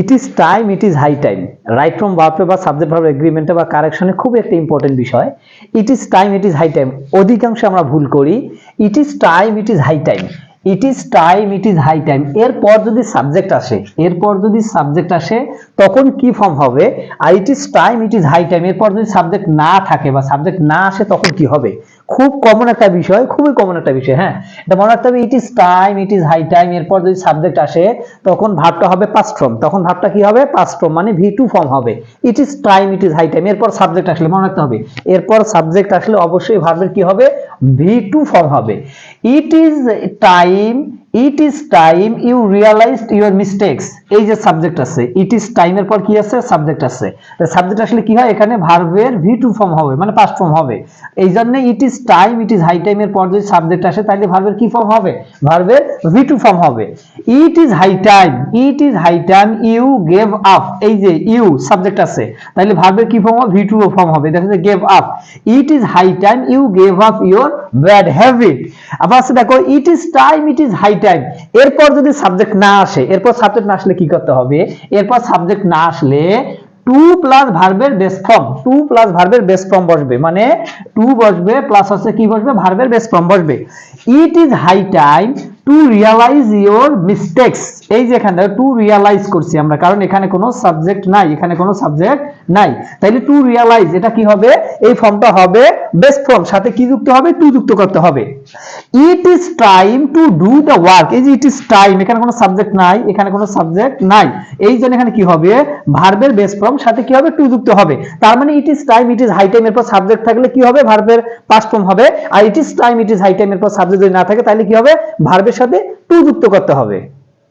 It is time, it is high time. Right from ভার্বে বা subject verb এগ্রিমেন্টে বা কারেকশনে খুব একটা ইম্পর্টেন্ট বিষয়। It is time, it is high time অধিকাংশ আমরা ভুল করি। It is time, it is high time, it is time, it is high time এরপর যদি সাবজেক্ট আসে, তখন কি ফর্ম হবে? আর it is time, it is high time এরপর যদি সাবজেক্ট না থাকে বা সাবজেক্ট না আসে তখন কি হবে? খুব কমন একটা বিষয়, খুবই কমন একটা বিষয়। হ্যাঁ, এটা মনে রাখতে হবে। It is time, it is high time এরপর যদি সাবজেক্ট আসে তখন ভার্বটা হবে পাস্ট ফর্ম। তখন ভার্বটা কি হবে? পাস্ট ফর্ম, মানে V2 ফর্ম হবে। It is time, it is high time এরপর সাবজেক্ট আসলে মনে রাখতে হবে, এরপর সাবজেক্ট আসলে অবশ্যই ভার্বের কি হবে? V2 ফর্ম হবে। It is time, it is time you realised your mistakes. এই যে সাবজেক্ট আছে, ইট ইজ টাইম এর পর কি আছে? সাবজেক্ট আছে। সাবজেক্ট আসলে কি হয়? এখানে ভার্বের V2 ফর্ম হবে, মানে পাস্ট ফর্ম হবে। এই জন্য it is time, it is high time এর পর যদি সাবজেক্ট আসে তাহলে ভার্বের কি ফর্ম হবে? ভার্বের V2 ফর্ম হবে। It is high time, it is high time you gave up. এই যে ইউ সাবজেক্ট আছে, তাহলে ভার্বের কি ফর্ম হবে? V2 ফর্ম হবে। দেখো যে gave up. It is high time you gave up your bad habit. আবার আছে দেখো, it is time, it is high time এরপর যদি সাবজেক্ট না আসে, এরপর সাবজেক্ট না আসলে কি করতে হবে? এরপর সাবজেক্ট না আসলে টু প্লাস ভার্বের বেস ফর্ম, টু প্লাস ভার্বের বেস ফর্ম বসবে, মানে টু বসবে প্লাস হচ্ছে কি বসবে? ভার্বের বেস ফর্ম বসবে। It is high time to realize your mistakes. এই যে এখানে টু রিয়ালাইজ করছি আমরা, কারণ এখানে কোনো সাবজেক্ট নাই, এখানে কোনো সাবজেক্ট নাই, তাইলে টু রিয়ালাইজ এটা কি হবে? এই ফর্মটা হবে বেস ফর্ম, সাথে কি যুক্ত হবে? টু যুক্ত করতে হবে। It is time to do the work. এই যে ইট ইজ টাইম, এখানে কোনো সাবজেক্ট নাই, এখানে কোনো সাবজেক্ট নাই, এই জন্য এখানে কি হবে? ভার্বের বেস ফর্ম সাথে কি হবে? টু যুক্ত হবে। তার মানে it is time, it is high time এরপর সাবজেক্ট থাকলে কি হবে? ভার্বের পাস্ট ফর্ম হবে। আর it is time, it is high time এরপর সাবজেক্ট যদি না থাকে তাহলে কি হবে? ভার্বের সাথে টু যুক্ত করতে হবে।